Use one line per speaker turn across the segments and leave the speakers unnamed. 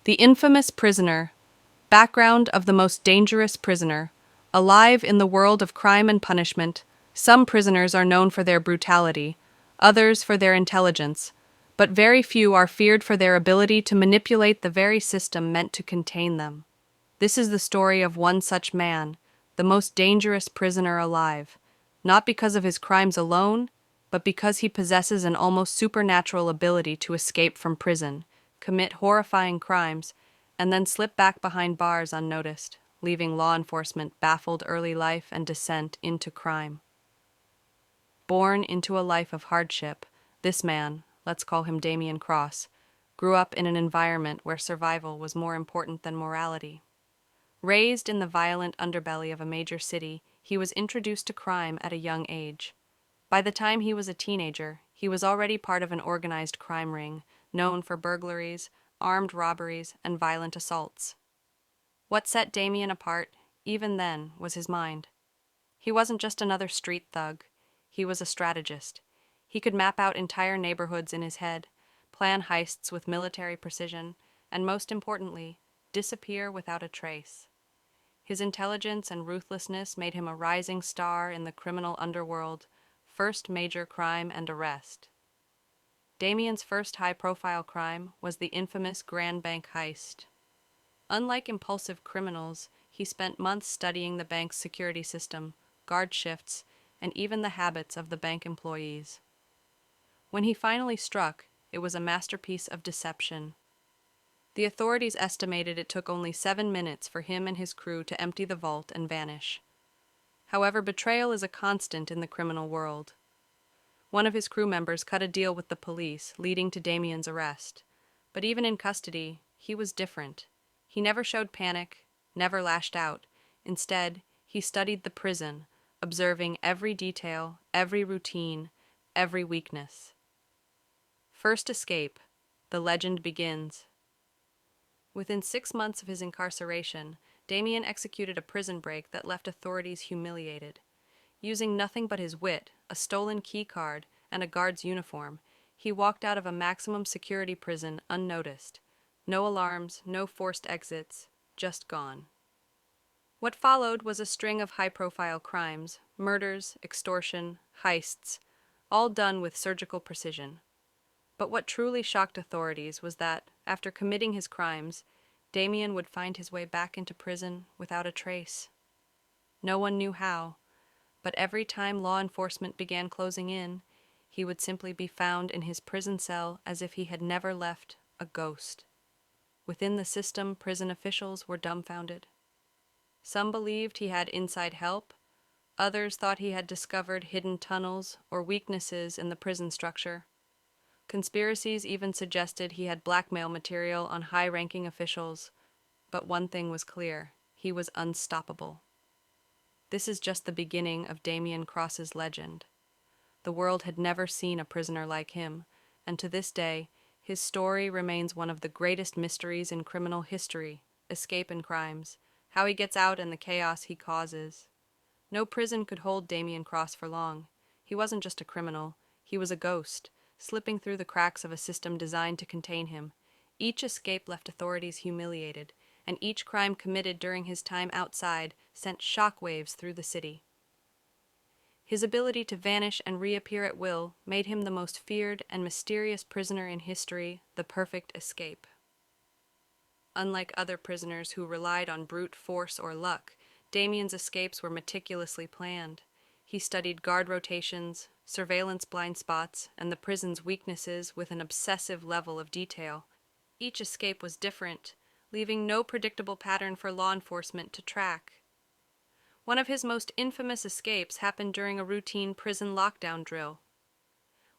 The infamous prisoner. Background of the most dangerous prisoner. Alive in the world of crime and punishment, some prisoners are known for their brutality, others for their intelligence, but very few are feared for their ability to manipulate the very system meant to contain them. This is the story of one such man, the most dangerous prisoner alive, not because of his crimes alone, but because he possesses an almost supernatural ability to escape from prison, commit horrifying crimes, and then slip back behind bars unnoticed, leaving law enforcement baffled early life and descent into crime. Born into a life of hardship, this man, let's call him Damian Cross, grew up in an environment where survival was more important than morality. Raised in the violent underbelly of a major city, he was introduced to crime at a young age. By the time he was a teenager, he was already part of an organized crime ring, known for burglaries, armed robberies, and violent assaults. What set Damian apart, even then, was his mind. He wasn't just another street thug. He was a strategist. He could map out entire neighborhoods in his head, plan heists with military precision, and most importantly, disappear without a trace. His intelligence and ruthlessness made him a rising star in the criminal underworld, first major crime and arrest. Damian's first high-profile crime was the infamous Grand Bank heist. Unlike impulsive criminals, he spent months studying the bank's security system, guard shifts, and even the habits of the bank employees. When he finally struck, it was a masterpiece of deception. The authorities estimated it took only 7 minutes for him and his crew to empty the vault and vanish. However, betrayal is a constant in the criminal world. One of his crew members cut a deal with the police, leading to Damian's arrest. But even in custody, he was different. He never showed panic, never lashed out. Instead, he studied the prison, observing every detail, every routine, every weakness. First escape, the legend begins. Within 6 months of his incarceration, Damian executed a prison break that left authorities humiliated. Using nothing but his wit, a stolen key card, and a guard's uniform, he walked out of a maximum security prison unnoticed. No alarms, no forced exits, just gone. What followed was a string of high-profile crimes, murders, extortion, heists, all done with surgical precision. But what truly shocked authorities was that, after committing his crimes, Damian would find his way back into prison without a trace. No one knew how, but every time law enforcement began closing in, he would simply be found in his prison cell as if he had never left, a ghost. Within the system, prison officials were dumbfounded. Some believed he had inside help, others thought he had discovered hidden tunnels or weaknesses in the prison structure. Conspiracies even suggested he had blackmail material on high-ranking officials, but one thing was clear: he was unstoppable. This is just the beginning of Damian Cross's legend. The world had never seen a prisoner like him, and to this day, his story remains one of the greatest mysteries in criminal history: escape and crimes, how he gets out and the chaos he causes. No prison could hold Damian Cross for long. He wasn't just a criminal, he was a ghost, slipping through the cracks of a system designed to contain him. Each escape left authorities humiliated, and each crime committed during his time outside sent shockwaves through the city. His ability to vanish and reappear at will made him the most feared and mysterious prisoner in history, the perfect escape. Unlike other prisoners who relied on brute force or luck, Damian's escapes were meticulously planned. He studied guard rotations, surveillance blind spots, and the prison's weaknesses with an obsessive level of detail. Each escape was different, leaving no predictable pattern for law enforcement to track. One of his most infamous escapes happened during a routine prison lockdown drill.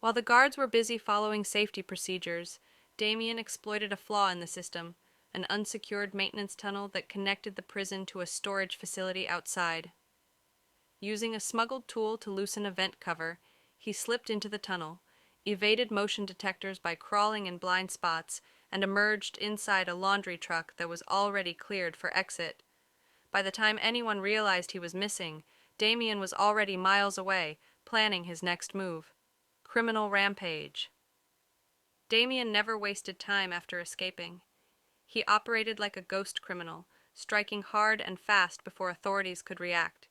While the guards were busy following safety procedures, Damian exploited a flaw in the system, an unsecured maintenance tunnel that connected the prison to a storage facility outside. Using a smuggled tool to loosen a vent cover, he slipped into the tunnel, evaded motion detectors by crawling in blind spots, and emerged inside a laundry truck that was already cleared for exit. By the time anyone realized he was missing, Damian was already miles away, planning his next move. Criminal rampage. Damian never wasted time after escaping. He operated like a ghost criminal, striking hard and fast before authorities could react.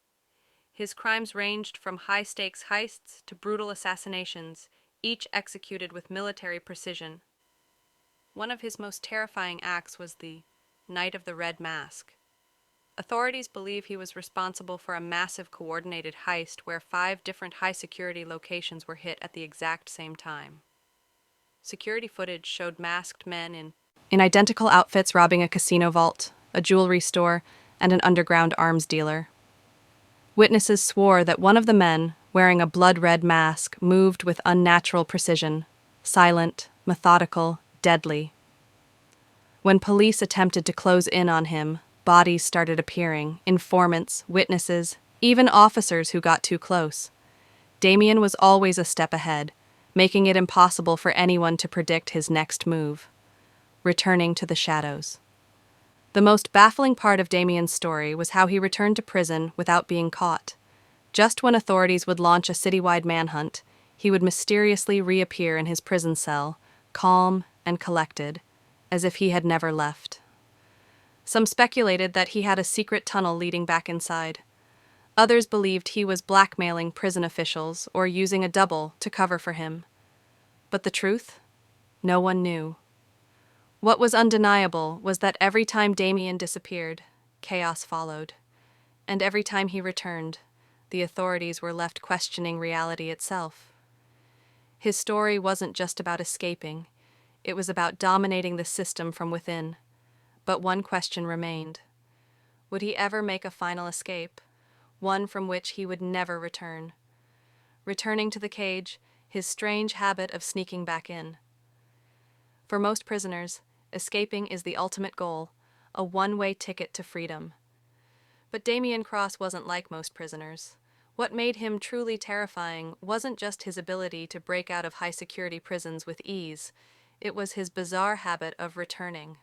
His crimes ranged from high-stakes heists to brutal assassinations, each executed with military precision. One of his most terrifying acts was the Night of the Red Mask. Authorities believe he was responsible for a massive coordinated heist where 5 different high-security locations were hit at the exact same time. Security footage showed masked men in identical outfits robbing a casino vault, a jewelry store, and an underground arms dealer. Witnesses swore that one of the men, wearing a blood-red mask, moved with unnatural precision, silent, methodical, deadly. When police attempted to close in on him, bodies started appearing, informants, witnesses, even officers who got too close. Damian was always a step ahead, making it impossible for anyone to predict his next move. Returning to the shadows. The most baffling part of Damian's story was how he returned to prison without being caught. Just when authorities would launch a citywide manhunt, he would mysteriously reappear in his prison cell, calm and collected, as if he had never left. Some speculated that he had a secret tunnel leading back inside. Others believed he was blackmailing prison officials or using a double to cover for him. But the truth? No one knew. What was undeniable was that every time Damian disappeared, chaos followed. And every time he returned, the authorities were left questioning reality itself. His story wasn't just about escaping. It was about dominating the system from within. But one question remained. Would he ever make a final escape? One from which he would never return. Returning to the cage, his strange habit of sneaking back in. For most prisoners, escaping is the ultimate goal, a one-way ticket to freedom. But Damian Cross wasn't like most prisoners. What made him truly terrifying wasn't just his ability to break out of high-security prisons with ease, it was his bizarre habit of returning.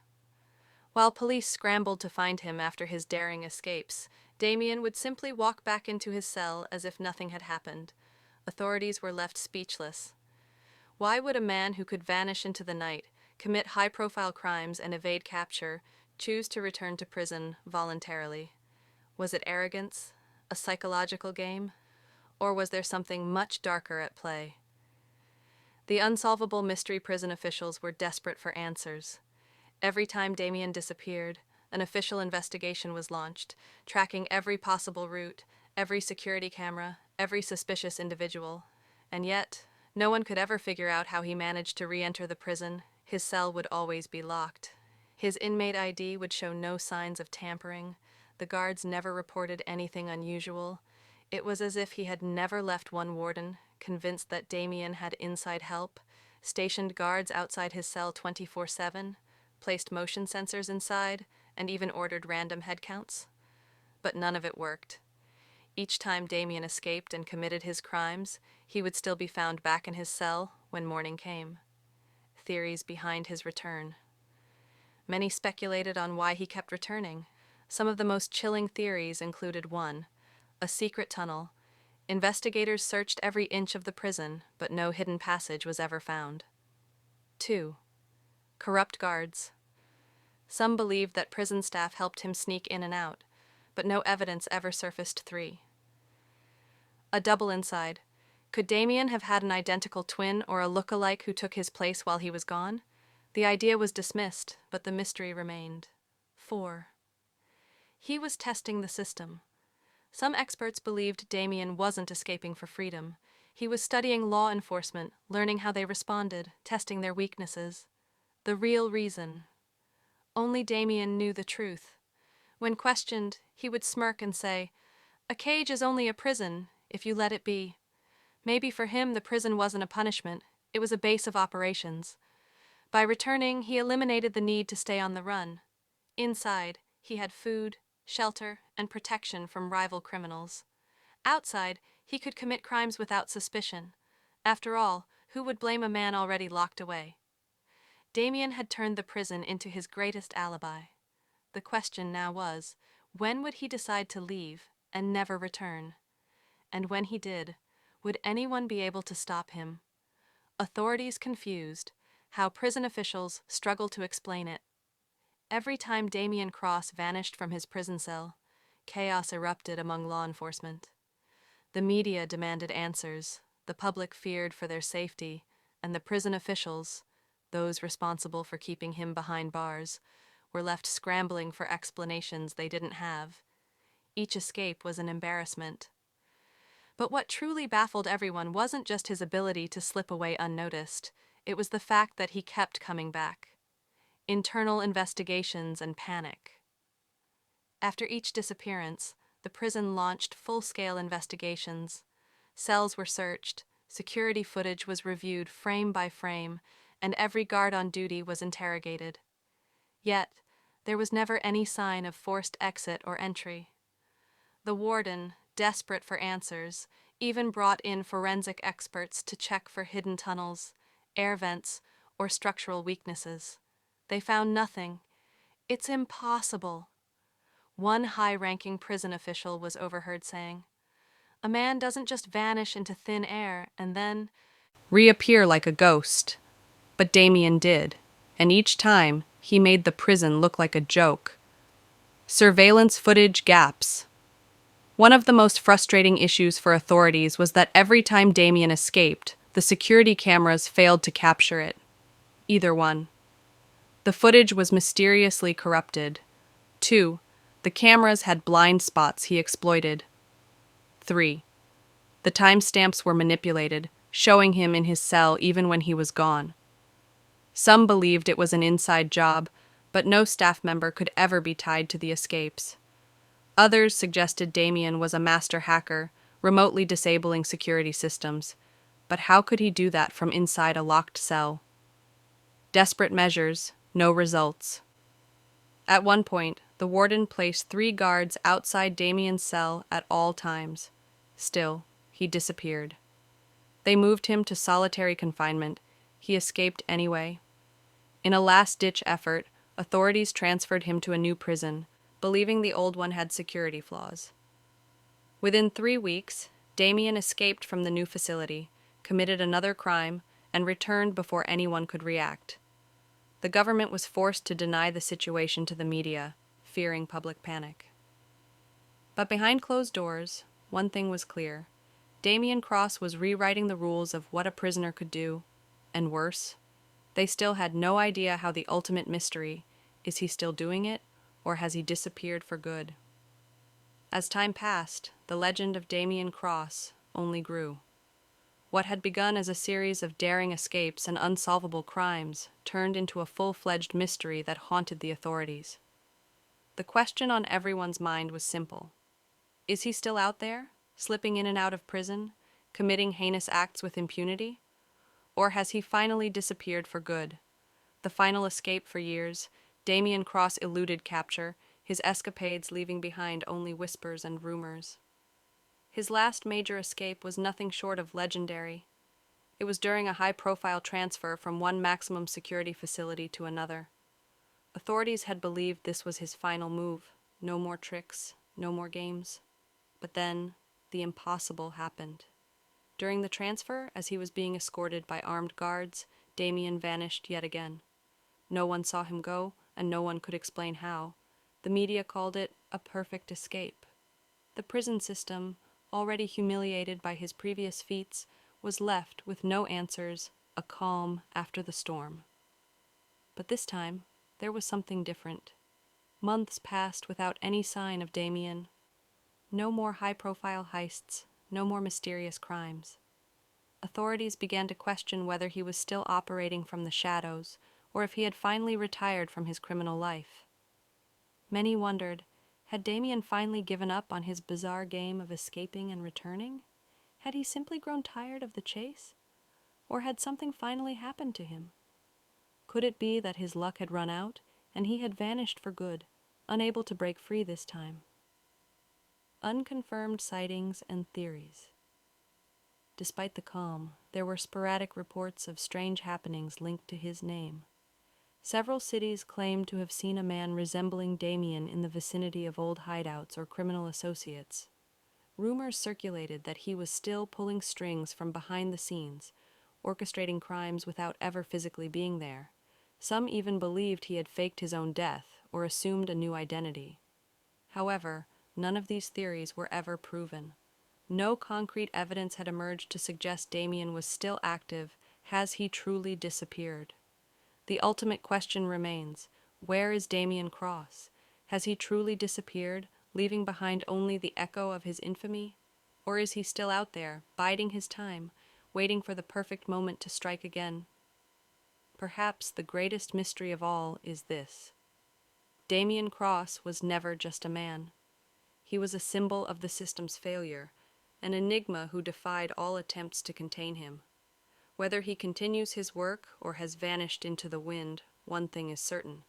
While police scrambled to find him after his daring escapes, Damian would simply walk back into his cell as if nothing had happened. Authorities were left speechless. Why would a man who could vanish into the night, commit high-profile crimes and evade capture, choose to return to prison voluntarily? Was it arrogance, a psychological game, or was there something much darker at play? The unsolvable mystery prison officials were desperate for answers. Every time Damian disappeared, an official investigation was launched, tracking every possible route, every security camera, every suspicious individual. And yet, no one could ever figure out how he managed to re-enter the prison. His cell would always be locked. His inmate ID would show no signs of tampering. The guards never reported anything unusual. It was as if he had never left one warden, convinced that Damian had inside help, stationed guards outside his cell 24/7, placed motion sensors inside, and even ordered random head counts. But none of it worked. Each time Damian escaped and committed his crimes, he would still be found back in his cell when morning came. Theories behind his return. Many speculated on why he kept returning. Some of the most chilling theories included 1. A secret tunnel. Investigators searched every inch of the prison, but no hidden passage was ever found. 2. Corrupt guards. Some believed that prison staff helped him sneak in and out, but no evidence ever surfaced. 3. A double inside. Could Damian have had an identical twin or a look-alike who took his place while he was gone? The idea was dismissed, but the mystery remained. 4. He was testing the system. Some experts believed Damian wasn't escaping for freedom. He was studying law enforcement, learning how they responded, testing their weaknesses. The real reason. Only Damian knew the truth. When questioned, he would smirk and say, "A cage is only a prison, if you let it be." Maybe for him the prison wasn't a punishment, it was a base of operations. By returning, he eliminated the need to stay on the run. Inside, he had food, shelter, and protection from rival criminals. Outside, he could commit crimes without suspicion. After all, who would blame a man already locked away? Damian had turned the prison into his greatest alibi. The question now was, when would he decide to leave and never return? And when he did, would anyone be able to stop him? Authorities confused, how prison officials struggled to explain it. Every time Damian Cross vanished from his prison cell, chaos erupted among law enforcement. The media demanded answers, the public feared for their safety, and the prison officials, those responsible for keeping him behind bars, were left scrambling for explanations they didn't have. Each escape was an embarrassment. But what truly baffled everyone wasn't just his ability to slip away unnoticed, it was the fact that he kept coming back. Internal investigations and panic. After each disappearance, the prison launched full-scale investigations. Cells were searched, security footage was reviewed frame by frame, and every guard on duty was interrogated. Yet, there was never any sign of forced exit or entry. The warden, desperate for answers, even brought in forensic experts to check for hidden tunnels, air vents, or structural weaknesses. They found nothing. "It's impossible." One high-ranking prison official was overheard saying, "A man doesn't just vanish into thin air and then reappear like a ghost." But Damian did, and each time he made the prison look like a joke. Surveillance footage gaps. One of the most frustrating issues for authorities was that every time Damian escaped, the security cameras failed to capture it. Either one. The footage was mysteriously corrupted. 2. The cameras had blind spots he exploited. 3. The timestamps were manipulated, showing him in his cell even when he was gone. Some believed it was an inside job, but no staff member could ever be tied to the escapes. Others suggested Damian was a master hacker, remotely disabling security systems. But how could he do that from inside a locked cell? Desperate measures, no results. At one point, the warden placed 3 guards outside Damian's cell at all times. Still, he disappeared. They moved him to solitary confinement. He escaped anyway. In a last-ditch effort, authorities transferred him to a new prison, believing the old one had security flaws. Within 3 weeks, Damian escaped from the new facility, committed another crime, and returned before anyone could react. The government was forced to deny the situation to the media, fearing public panic. But behind closed doors, one thing was clear. Damian Cross was rewriting the rules of what a prisoner could do, and worse, they still had no idea how the ultimate mystery, is he still doing it, or has he disappeared for good? As time passed, the legend of Damian Cross only grew. What had begun as a series of daring escapes and unsolvable crimes turned into a full-fledged mystery that haunted the authorities. The question on everyone's mind was simple. Is he still out there, slipping in and out of prison, committing heinous acts with impunity? Or has he finally disappeared for good? The final escape for years, Damian Cross eluded capture, his escapades leaving behind only whispers and rumors. His last major escape was nothing short of legendary. It was during a high-profile transfer from one maximum security facility to another. Authorities had believed this was his final move. No more tricks, no more games. But then, the impossible happened. During the transfer, as he was being escorted by armed guards, Damian vanished yet again. No one saw him go, and no one could explain how. The media called it a perfect escape. The prison system, already humiliated by his previous feats, was left with no answers, a calm after the storm. But this time, there was something different. Months passed without any sign of Damian. No more high-profile heists, no more mysterious crimes. Authorities began to question whether he was still operating from the shadows, or if he had finally retired from his criminal life. Many wondered, had Damian finally given up on his bizarre game of escaping and returning? Had he simply grown tired of the chase? Or had something finally happened to him? Could it be that his luck had run out, and he had vanished for good, unable to break free this time? Unconfirmed sightings and theories. Despite the calm, there were sporadic reports of strange happenings linked to his name. Several cities claimed to have seen a man resembling Damian in the vicinity of old hideouts or criminal associates. Rumors circulated that he was still pulling strings from behind the scenes, orchestrating crimes without ever physically being there. Some even believed he had faked his own death, or assumed a new identity. However, none of these theories were ever proven. No concrete evidence had emerged to suggest Damian was still active. Has he truly disappeared? The ultimate question remains, where is Damian Cross? Has he truly disappeared, leaving behind only the echo of his infamy? Or is he still out there, biding his time, waiting for the perfect moment to strike again? Perhaps the greatest mystery of all is this: Damian Cross was never just a man. He was a symbol of the system's failure, an enigma who defied all attempts to contain him. Whether he continues his work or has vanished into the wind, one thing is certain: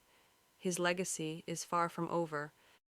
his legacy is far from over,